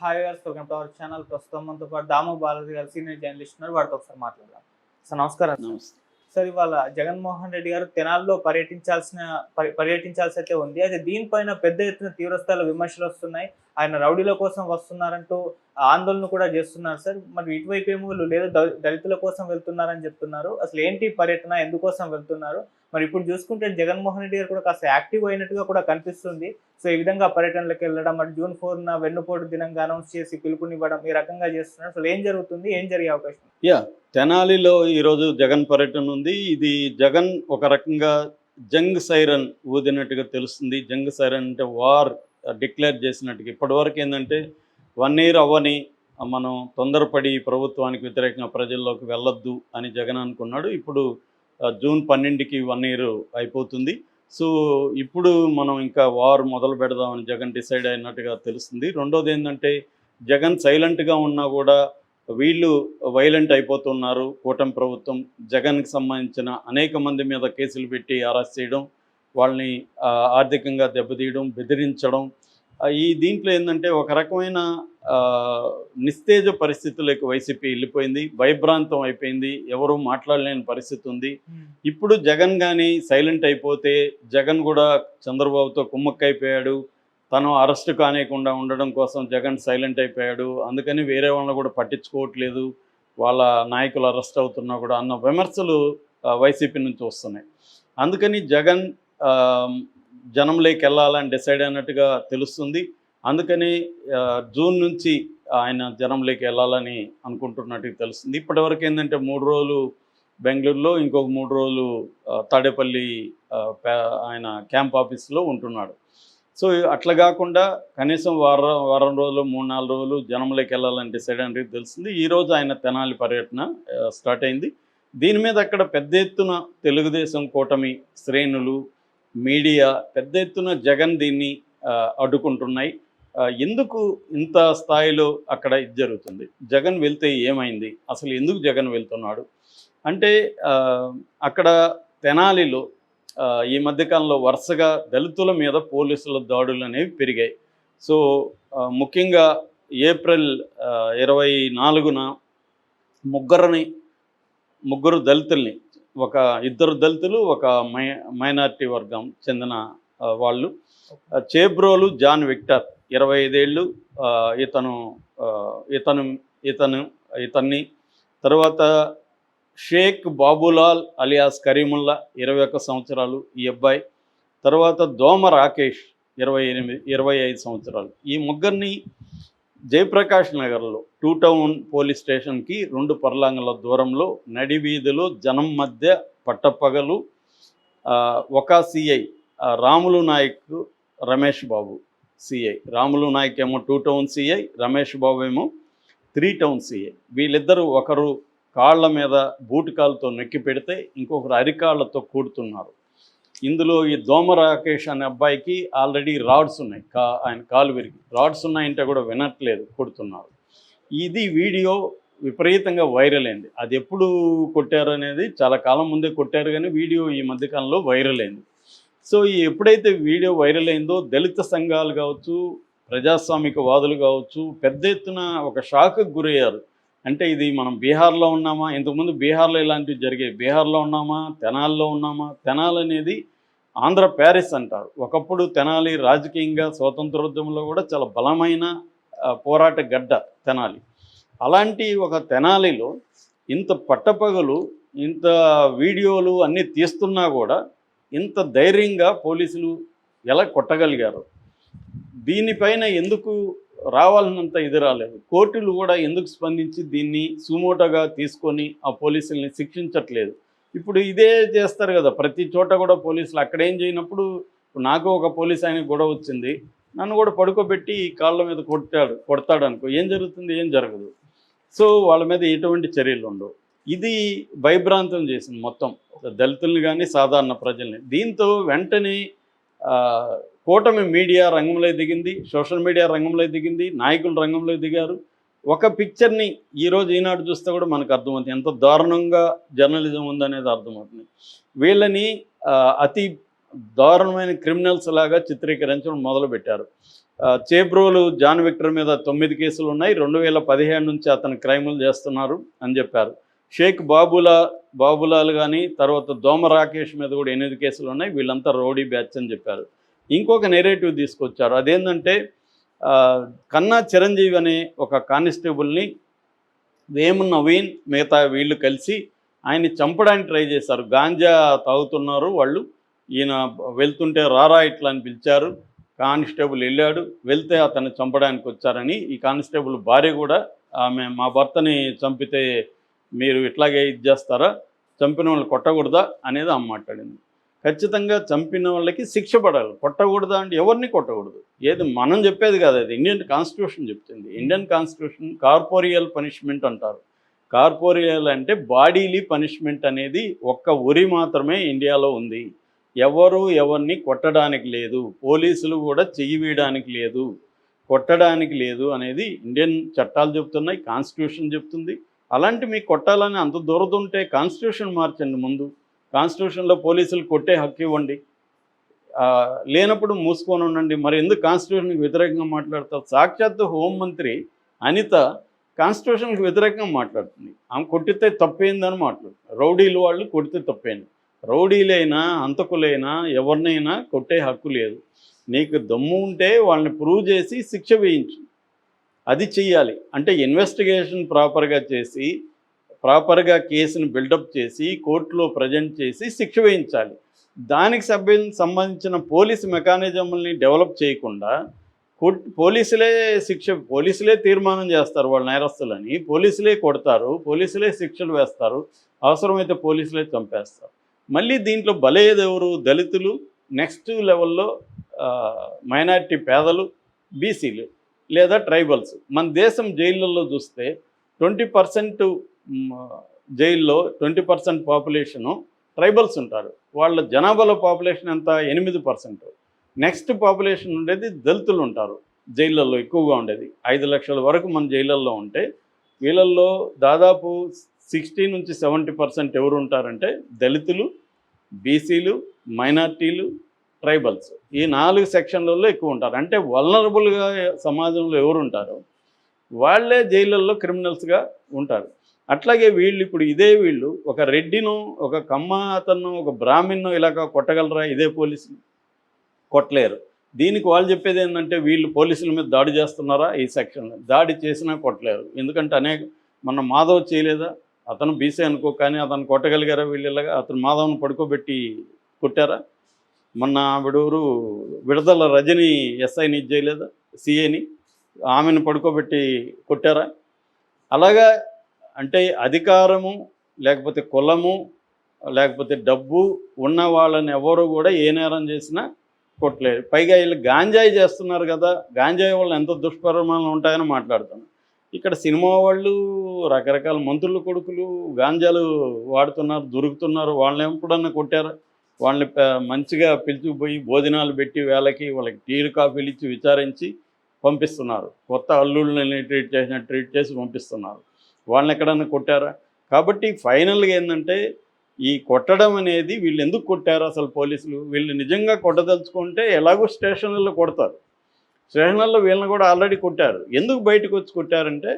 Hi గారు, welcome to our channel. ప్రస్తుతం మనతో పాటు దాము బాలాజీ గారు సీనియర్ జర్నలిస్ట్ ఉన్నారు. వాడితో ఒకసారి మాట్లాడదాం. సార్ నమస్కారం. నమస్తే. సార్, ఇవాళ జగన్మోహన్ రెడ్డి గారు తెనాలిలో పర్యటించాల్సి అయితే ఉంది. అయితే దీనిపైన పెద్ద ఎత్తున తీవ్రస్థాయిలో విమర్శలు వస్తున్నాయి. ఆయన రౌడీల కోసం వస్తున్నారంటూ ఆందోళన కూడా చేస్తున్నారు సార్. మరి ఇటువైపు ఏమో లేదా దళితుల కోసం వెళ్తున్నారని చెప్తున్నారు. అసలు ఏంటి పర్యటన, ఎందుకోసం వెళ్తున్నారు? మరి ఇప్పుడు చూసుకుంటే జగన్మోహన్ రెడ్డి గారు కూడా కాస్త యాక్టివ్ అయినట్టుగా కూడా కనిపిస్తుంది. సో ఈ విధంగా పర్యటనలకు వెళ్ళడం, మరి జూన్ 4న వెన్నుపోటు దినంగా అనౌన్స్ చేసి పిలుపునివ్వడం, ఈ రకంగా చేస్తున్నారు. అసలు ఏం జరుగుతుంది, ఏం జరిగే అవకాశం? తెనాలిలో ఈరోజు జగన్ పర్యటన ఉంది. ఇది జగన్ ఒక రకంగా జంగ్ సైరన్ ఊదినట్టుగా తెలుస్తుంది. జంగ్ సైరన్ అంటే వార్ డిక్లేర్ చేసినట్టుగా. ఇప్పటివరకు ఏంటంటే 1 year అవ్వని మనం తొందరపడి ప్రభుత్వానికి వ్యతిరేకంగా ప్రజల్లోకి వెళ్ళొద్దు అని జగన్ అనుకున్నాడు. ఇప్పుడు జూన్ 12కి 1 year అయిపోతుంది. సో ఇప్పుడు మనం ఇంకా వార్ మొదలు పెడదామని జగన్ డిసైడ్ అయినట్టుగా తెలుస్తుంది. రెండోది ఏంటంటే జగన్ సైలెంట్గా ఉన్నా కూడా వీళ్ళు వైలెంట్ అయిపోతున్నారు. కూటమి ప్రభుత్వం జగన్కి సంబంధించిన అనేక మంది మీద కేసులు పెట్టి అరెస్ట్ చేయడం, వాళ్ళని ఆర్థికంగా దెబ్బతీయడం, బెదిరించడం. ఈ దీంట్లో ఏంటంటే ఒక రకమైన నిస్తేజ పరిస్థితులకు వైసీపీ వెళ్ళిపోయింది. భయభ్రాంతం అయిపోయింది. ఎవరూ మాట్లాడలేని పరిస్థితి ఉంది. ఇప్పుడు జగన్ కానీ సైలెంట్ అయిపోతే జగన్ కూడా చంద్రబాబుతో కుమ్మక్కైపోయాడు. తను అరెస్ట్ కానియకుండా ఉండడం కోసం జగన్ సైలెంట్ అయిపోయాడు. అందుకని వేరే వాళ్ళని కూడా పట్టించుకోవట్లేదు, వాళ్ళ నాయకులు అరెస్ట్ అవుతున్నా కూడా అన్న విమర్శలు వైసీపీ నుంచి వస్తున్నాయి. అందుకని జగన్ జనంలోకి వెళ్ళాలని డిసైడ్ అయినట్టుగా తెలుస్తుంది. అందుకని జూన్ నుంచి ఆయన జనంలోకి వెళ్ళాలని అనుకుంటున్నట్టుగా తెలుస్తుంది. ఇప్పటివరకు ఏంటంటే 3 రోజులు బెంగళూరులో, ఇంకొక 3 రోజులు తాడేపల్లి ఆయన క్యాంప్ ఆఫీస్లో ఉంటున్నాడు. సో అట్లా కాకుండా కనీసం వారం రోజులు 3-4 రోజులు జనంలోకి వెళ్ళాలని డిసైడ్ అనేది తెలిసింది. ఈరోజు ఆయన తెనాలి పర్యటన స్టార్ట్ అయింది. దీని మీద అక్కడ పెద్ద ఎత్తున తెలుగుదేశం కూటమి శ్రేణులు, మీడియా పెద్ద ఎత్తున జగన్ దీన్ని అడ్డుకుంటున్నాయి. ఎందుకు ఇంత స్థాయిలో అక్కడ ఇది జరుగుతుంది? జగన్ వెళ్తే ఏమైంది? అసలు ఎందుకు జగన్ వెళ్తున్నాడు అంటే అక్కడ తెనాలిలో ఈ మధ్యకాలంలో వరుసగా దళితుల మీద పోలీసుల దాడులు అనేవి పెరిగాయి. సో ముఖ్యంగా ఏప్రిల్ 24న ముగ్గురు దళితుల్ని, ఒక 2 దళితులు, ఒక మైనారిటీ వర్గం చెందిన వాళ్ళు, చేబ్రోలు జాన్ విక్టర్ 25 ఏళ్ళు, ఇతన్ని తర్వాత షేక్ బాబులాల్ అలియాస్ కరీముల్లా 21 సంవత్సరాలు ఈ అబ్బాయి, తర్వాత దోమ రాకేష్ 25 సంవత్సరాలు. ఈ ముగ్గురిని జయప్రకాష్ నగర్లో 2 టౌన్ పోలీస్ స్టేషన్కి 2 పర్లాంగుల దూరంలో నడివీధిలో జనం మధ్య పట్టపగలు ఒక సిఐ రాములు నాయక్, రమేష్ బాబు సిఐ. రాములు నాయక్ ఏమో 2 టౌన్ సిఐ, రమేష్ బాబు ఏమో 3 టౌన్ సిఐ. వీళ్ళిద్దరూ ఒకరు కాళ్ళ మీద బూటుకాలతో నొక్కి పెడితే ఇంకొకరు అరికాళ్లతో కూడుతున్నారు. ఇందులో ఈ దోమ రాకేష్ అనే అబ్బాయికి ఆల్రెడీ రాడ్స్ ఉన్నాయి, ఆయన కాలు విరిగి రాడ్స్ ఉన్నాయంటే కూడా వినట్లేదు, కొడుతున్నారు. ఇది వీడియో విపరీతంగా వైరల్ అయింది. అది ఎప్పుడు కొట్టారు అనేది చాలా కాలం ముందే కొట్టారు, కానీ వీడియో ఈ మధ్యకాలంలో వైరల్ అయింది. సో ఎప్పుడైతే వీడియో వైరల్ అయిందో దళిత సంఘాలు కావచ్చు, ప్రజాస్వామిక వాదులు కావచ్చు పెద్ద ఎత్తున ఒక షాక్కి గురయ్యారు. అంటే ఇది మనం బీహార్లో ఉన్నామా? ఇంతకుముందు బీహార్లో ఇలాంటివి జరిగాయి. బీహార్లో ఉన్నామా, తెనాలిలో ఉన్నామా? తెనాలి అనేది ఆంధ్ర ప్యారిస్ అంటారు. ఒకప్పుడు తెనాలి రాజకీయంగా స్వాతంత్రోద్యమంలో కూడా చాలా బలమైన పోరాట గడ్డ తెనాలి. అలాంటి ఒక తెనాలిలో ఇంత పట్టపగలు, ఇంత వీడియోలు అన్నీ తీస్తున్నా కూడా ఇంత ధైర్యంగా పోలీసులు ఎలా కొట్టగలిగారు? దీనిపైన ఎందుకు రావాలన్నంత ఇది రాలేదు? కోర్టులు కూడా ఎందుకు స్పందించి దీన్ని సుమోటోగా తీసుకొని ఆ పోలీసుల్ని శిక్షించట్లేదు? ఇప్పుడు ఇదే చేస్తారు కదా ప్రతి చోట కూడా పోలీసులు. అక్కడేం చేయనప్పుడు నాకు ఒక పోలీస్ ఆయన గొడవ వచ్చింది, నన్ను కూడా పడుకోబెట్టి కాళ్ళ మీద కొడతాడు అనుకో, ఏం జరుగుతుంది? ఏం జరగదు. సో వాళ్ళ మీద ఎటువంటి చర్యలు ఉండవు. ఇది భయభ్రాంతం చేసింది మొత్తం దళితుల్ని కానీ సాధారణ ప్రజల్ని. దీంతో వెంటనే కూటమి మీడియా రంగంలో దిగింది, సోషల్ మీడియా రంగంలో దిగింది, నాయకులు రంగంలో దిగారు. ఒక పిక్చర్ని ఈరోజు ఈనాడు చూస్తే కూడా మనకు అర్థమవుతుంది ఎంత దారుణంగా జర్నలిజం ఉందనేది అర్థమవుతుంది. వీళ్ళని అతి దారుణమైన క్రిమినల్స్ లాగా చిత్రీకరించడం మొదలుపెట్టారు. చేబ్రోలు జాన్ విక్టర్ మీద 9 కేసులు ఉన్నాయి, 2017 నుంచి అతను క్రైములు చేస్తున్నారు అని చెప్పారు. షేక్ బాబులాల్ కానీ తర్వాత దోమ రాకేష్ మీద కూడా 8 కేసులు ఉన్నాయి, వీళ్ళంతా రౌడీ బ్యాచ్ అని చెప్పారు. ఇంకొక నెరేటివ్ తీసుకొచ్చారు, అదేంటంటే కన్నా చిరంజీవి అనే ఒక కానిస్టేబుల్ని వేము నవీన్ మిగతా వీళ్ళు కలిసి ఆయన్ని చంపడానికి ట్రై చేశారు. గాంజా తాగుతున్నారు వాళ్ళు, ఈయన వెళ్తుంటే రారా ఇట్లా అని పిలిచారు, కానిస్టేబుల్ వెళ్ళాడు, వెళ్తే అతన్ని చంపడానికి వచ్చారని ఈ కానిస్టేబుల్ భార్య కూడా ఆమె మా భర్తని చంపితే మీరు ఇట్లాగే ఇది చేస్తారా, చంపిన వాళ్ళు కొట్టకూడదా అనేది ఆమె మాట్లాడింది. ఖచ్చితంగా చంపిన వాళ్ళకి శిక్ష పడాలి, కొట్టకూడదా అంటే ఎవరిని కొట్టకూడదు. ఏది మనం చెప్పేది కాదు, అది ఇండియన్ కాన్స్టిట్యూషన్ చెప్తుంది. ఇండియన్ కాన్స్టిట్యూషన్ కార్పోరియల్ పనిష్మెంట్ అంటారు. కార్పోరియల్ అంటే బాడీలీ పనిష్మెంట్ అనేది ఒక్క ఉరి మాత్రమే ఇండియాలో ఉంది. ఎవరిని కొట్టడానికి లేదు, పోలీసులు కూడా చెయ్యి వేయడానికి లేదు, కొట్టడానికి లేదు అనేది ఇండియన్ చట్టాలు చెప్తున్నాయి, కాన్స్టిట్యూషన్ చెప్తుంది. అలాంటి మీకు కొట్టాలని అంత దూరదుంటే కాన్స్టిట్యూషన్ మార్చండి. ముందు కాన్స్టిట్యూషన్లో పోలీసులు కొట్టే హక్కు ఇవ్వండి, లేనప్పుడు మూసుకొని ఉండండి. మరి ఎందుకు కాన్స్టిట్యూషన్కి వ్యతిరేకంగా మాట్లాడతారు? సాక్షాత్తు హోంమంత్రి అనిత కాన్స్టిట్యూషన్కి వ్యతిరేకంగా మాట్లాడుతుంది. ఆమె కొట్టితే తప్పేందని మాట్లాడుతుంది. రౌడీలు వాళ్ళు కొడితే తప్పేంది, రౌడీలైనా హంతకులైనా ఎవరినైనా కొట్టే హక్కు లేదు. నీకు దమ్ము ఉంటే వాళ్ళని ప్రూవ్ చేసి శిక్ష వేయించు, అది చెయ్యాలి. అంటే ఇన్వెస్టిగేషన్ ప్రాపర్గా చేసి ప్రాపర్గా కేసును బిల్డప్ చేసి కోర్టులో ప్రజెంట్ చేసి శిక్ష వేయించాలి. దానికి సంబంధించిన పోలీసు మెకానిజంని డెవలప్ చేయకుండా పోలీసులే తీర్మానం చేస్తారు వాళ్ళ నేరస్తులని, పోలీసులే కొడతారు, పోలీసులే శిక్షలు వేస్తారు, అవసరమైతే పోలీసులే చంపేస్తారు. మళ్ళీ దీంట్లో బలయ్యేది ఎవరు? దళితులు, నెక్స్ట్ లెవెల్లో మైనారిటీ పేదలు, బీసీలు లేదా ట్రైబల్స్. మన దేశం జైళ్ళల్లో చూస్తే 20% జైల్లో 20% పాపులేషను ట్రైబల్స్ ఉంటారు. వాళ్ళ జనాభాలో పాపులేషన్ ఎంత? 8%. నెక్స్ట్ పాపులేషన్ ఉండేది దళితులు ఉంటారు జైళ్ళల్లో, ఎక్కువగా ఉండేది 5 లక్షల వరకు మన జైళ్ళల్లో ఉంటే వీళ్ళల్లో దాదాపు 60 నుంచి 70% ఎవరు ఉంటారంటే దళితులు, బీసీలు, మైనార్టీలు, ట్రైబల్స్. ఈ 4 సెక్షన్లలో ఎక్కువ ఉంటారు. అంటే వల్నరబుల్గా సమాజంలో ఎవరు ఉంటారో వాళ్ళే జైళ్ళల్లో క్రిమినల్స్గా ఉంటారు. అట్లాగే వీళ్ళు ఇప్పుడు వీళ్ళు ఒక రెడ్డిను, ఒక కమ్మ అతను, ఒక బ్రాహ్మణ్ను ఇలాగ కొట్టగలరా? ఇదే పోలీసులు కొట్టలేరు. దీనికి వాళ్ళు చెప్పేది ఏంటంటే వీళ్ళు పోలీసుల మీద దాడి చేస్తున్నారా? ఈ సెక్షన్లో దాడి చేసినా కొట్టలేరు. ఎందుకంటే మన మాధవ్ చేయలేదా? అతను బీసీ అనుకో, కానీ అతను కొట్టగలిగారా? వీళ్ళు ఇలాగా అతను మాధవ్ను పడుకోబెట్టి కొట్టారా? మొన్న విడుదల రజని ఎస్ఐని ఇది చేయలేదా? సిఏని, ఆమెను పడుకోబెట్టి కొట్టారా? అలాగా అంటే అధికారము లేకపోతే కులము లేకపోతే డబ్బు ఉన్న వాళ్ళని ఎవరు కూడా ఏ నేరం చేసినా కొట్టలేరు. పైగా వీళ్ళు గాంజాయి చేస్తున్నారు కదా, గాంజాయి వల్ల ఎంత దుష్పరిణామాలు ఉంటాయని మాట్లాడుతున్నారు. ఇక్కడ సినిమా వాళ్ళు, రకరకాల మంత్రుల కొడుకులు గాంజాలు వాడుతున్నారు, దొరుకుతున్నారు. వాళ్ళని ఎప్పుడన్నా కొట్టారా? వాళ్ళని మంచిగా పిలుచుకుపోయి భోజనాలు పెట్టి వాళ్ళకి టీలు కాఫీలు ఇచ్చి విచారించి పంపిస్తున్నారు. కొత్త అల్లుళ్ళని ట్రీట్ చేసి పంపిస్తున్నారు. వాళ్ళని ఎక్కడన్నా కొట్టారా? కాబట్టి ఫైనల్గా ఏంటంటే ఈ కొట్టడం అనేది వీళ్ళు ఎందుకు కొట్టారు అసలు? పోలీసులు వీళ్ళు నిజంగా కొట్టదలుచుకుంటే ఎలాగో స్టేషన్లలో కొడతారు. స్టేషన్లలో వీళ్ళని కూడా ఆల్రెడీ కొట్టారు. ఎందుకు బయటకు వచ్చి కొట్టారంటే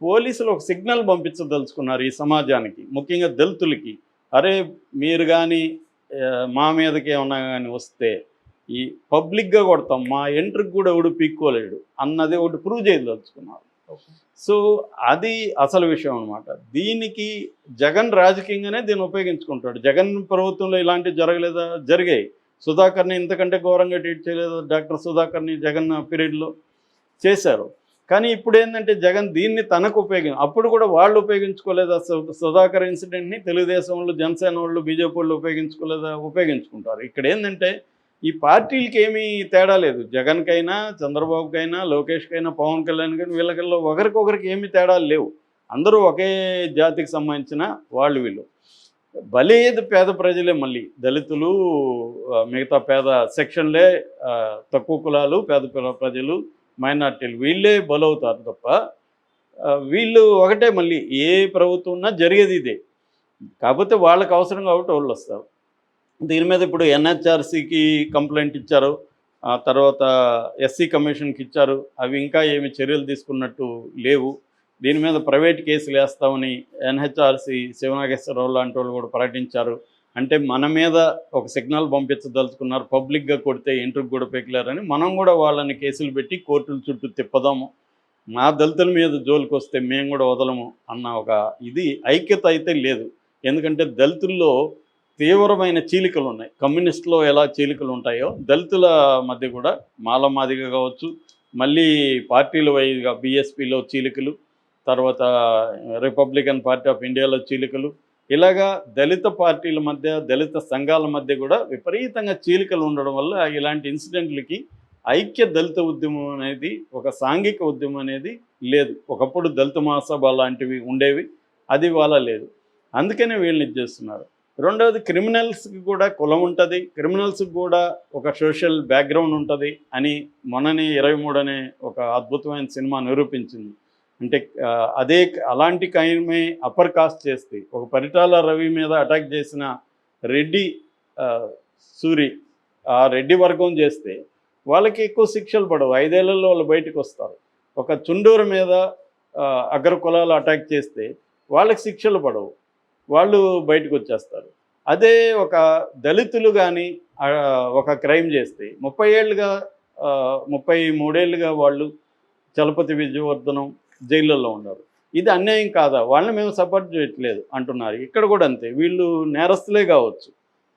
పోలీసులు ఒక సిగ్నల్ పంపించదలుచుకున్నారు ఈ సమాజానికి, ముఖ్యంగా దళితులకి. అరే మీరు కానీ మా మీదకి ఏమన్నా కానీ వస్తే ఈ పబ్లిక్గా కొడతాం, మా ఎంట్రీకి కూడా ఎవడు పీక్కోలేడు అన్నది ఒకటి ప్రూవ్ చేయదలుచుకున్నారు. సో అది అసలు విషయం అనమాట. దీనికి జగన్ రాజకీయంగానే దీన్ని ఉపయోగించుకుంటాడు. జగన్ ప్రభుత్వంలో ఇలాంటివి జరగలేదా? జరిగాయి. సుధాకర్ని ఇంతకంటే ఘోరంగా ట్రీట్ చేయలేదు. డాక్టర్ సుధాకర్ని జగన్ పీరియడ్లో చేశారు. కానీ ఇప్పుడు ఏంటంటే జగన్ దీన్ని తనకు అప్పుడు కూడా వాళ్ళు ఉపయోగించుకోలేదా? సుధాకర్ ఇన్సిడెంట్ని తెలుగుదేశం వాళ్ళు, జనసేన వాళ్ళు, బీజేపీ వాళ్ళు ఉపయోగించుకోలేదా? ఉపయోగించుకుంటారు. ఇక్కడ ఏంటంటే ఈ పార్టీలకి ఏమీ తేడా లేదు. జగన్కైనా, చంద్రబాబుకైనా, లోకేష్కైనా, పవన్ కళ్యాణ్ కానీ వీళ్ళకల్లో ఒకరికొకరికి ఏమీ తేడాలు లేవు. అందరూ ఒకే జాతికి సంబంధించిన వీళ్ళు. బలేది పేద ప్రజలే, మళ్ళీ దళితులు, మిగతా పేద సెక్షన్లే, తక్కువ కులాలు, పేద ప్రజలు, మైనార్టీలు వీళ్ళే బలవుతారు తప్ప వీళ్ళు ఒకటే. మళ్ళీ ఏ ప్రభుత్వం ఉన్నా జరిగేది ఇదే. కాకపోతే వాళ్ళకి అవసరం కాబట్టి వాళ్ళు వస్తారు. దీని మీద ఇప్పుడు ఎన్హెచ్ఆర్సీకి కంప్లైంట్ ఇచ్చారు. ఆ తర్వాత ఎస్సీ కమిషన్కి ఇచ్చారు, అవి ఇంకా ఏమి చర్యలు తీసుకున్నట్టు లేవు. దీని మీద ప్రైవేట్ కేసులు వేస్తామని ఎన్హెచ్ఆర్సి శివనాగేశ్వరరావు లాంటి వాళ్ళు కూడా ప్రకటించారు. అంటే మన మీద ఒక సిగ్నల్ పంపించదలుచుకున్నారు, పబ్లిక్గా కొడితే ఇంటర్కి కూడా పెకిలారని. మనం కూడా వాళ్ళని కేసులు పెట్టి కోర్టుల చుట్టూ తిప్పదాము, మా దళితుల మీద జోలికి వస్తే మేము కూడా వదలము అన్న ఒక ఇది ఐక్యత అయితే లేదు. ఎందుకంటే దళితుల్లో తీవ్రమైన చీలికలు ఉన్నాయి. కమ్యూనిస్టులో ఎలా చీలికలు ఉంటాయో దళితుల మధ్య కూడా మాల మాదిగ కావచ్చు, మళ్ళీ పార్టీల వైజ్గా బీఎస్పీలో చీలికలు, తర్వాత రిపబ్లికన్ పార్టీ ఆఫ్ ఇండియాలో చీలికలు, ఇలాగా దళిత పార్టీల మధ్య, దళిత సంఘాల మధ్య కూడా విపరీతంగా చీలికలు ఉండడం వల్ల ఇలాంటి ఇన్సిడెంట్లకి ఐక్య దళిత ఉద్యమం అనేది, ఒక సాంఘిక ఉద్యమం అనేది లేదు. ఒకప్పుడు దళిత మహాసభ లాంటివి ఉండేవి, అది వాళ్ళ లేదు. అందుకనే వీళ్ళని ఇది చేస్తున్నారు. రెండవది, క్రిమినల్స్కి కూడా కులం ఉంటుంది, క్రిమినల్స్కి కూడా ఒక సోషల్ బ్యాక్గ్రౌండ్ ఉంటుంది అని మొన్ననే 23 అనే ఒక అద్భుతమైన సినిమా నిరూపించింది. అంటే అదే అలాంటి కైమే అప్పర్ కాస్ట్ చేస్తే, ఒక పరిటాల రవి మీద అటాక్ చేసిన రెడ్డి సూరి, ఆ రెడ్డి వర్గం చేస్తే వాళ్ళకి ఎక్కువ శిక్షలు పడవు, 5 ఏళ్లలో వాళ్ళు బయటకు వస్తారు. ఒక చుండూరు మీద అగ్ర కులాలు అటాక్ చేస్తే వాళ్ళకి శిక్షలు పడవు, వాళ్ళు బయటకు వచ్చేస్తారు. అదే ఒక దళితులు కానీ ఒక క్రైమ్ చేస్తే 30 ఏళ్ళుగా 33 ఏళ్ళుగా వాళ్ళు చలపతి విజయవర్ధనం జైళ్ళల్లో ఉన్నారు. ఇది అన్యాయం కాదా? వాళ్ళని మేము సపోర్ట్ చేయట్లేదు అంటున్నారు. ఇక్కడ కూడా అంతే, వీళ్ళు నేరస్తులే కావచ్చు,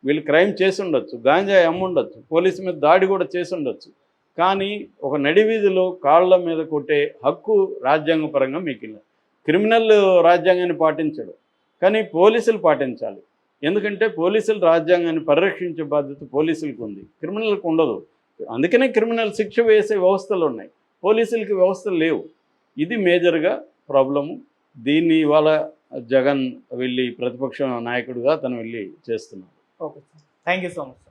వీళ్ళు క్రైమ్ చేసి ఉండొచ్చు, గాంజా అమ్ముండొచ్చు, పోలీసు మీద దాడి కూడా చేసి ఉండొచ్చు, కానీ ఒక నడివీధిలో కాళ్ళ మీద కొట్టే హక్కు రాజ్యాంగపరంగా మీకు లేదు. క్రిమినల్ రాజ్యాంగాన్ని పాటించడు, కానీ పోలీసులు పాటించాలి. ఎందుకంటే పోలీసులు రాజ్యాంగాన్ని పరిరక్షించే బాధ్యత పోలీసులకు ఉంది, క్రిమినల్కి ఉండదు. అందుకనే క్రిమినల్ శిక్ష వేసే వ్యవస్థలు ఉన్నాయి, పోలీసులకి వ్యవస్థలు లేవు. ఇది మేజర్గా ప్రాబ్లము. దీన్ని ఇవాళ జగన్ వెళ్ళి ప్రతిపక్ష నాయకుడిగా తను వెళ్ళి చేస్తున్నాడు. Okay sir, thank you so much.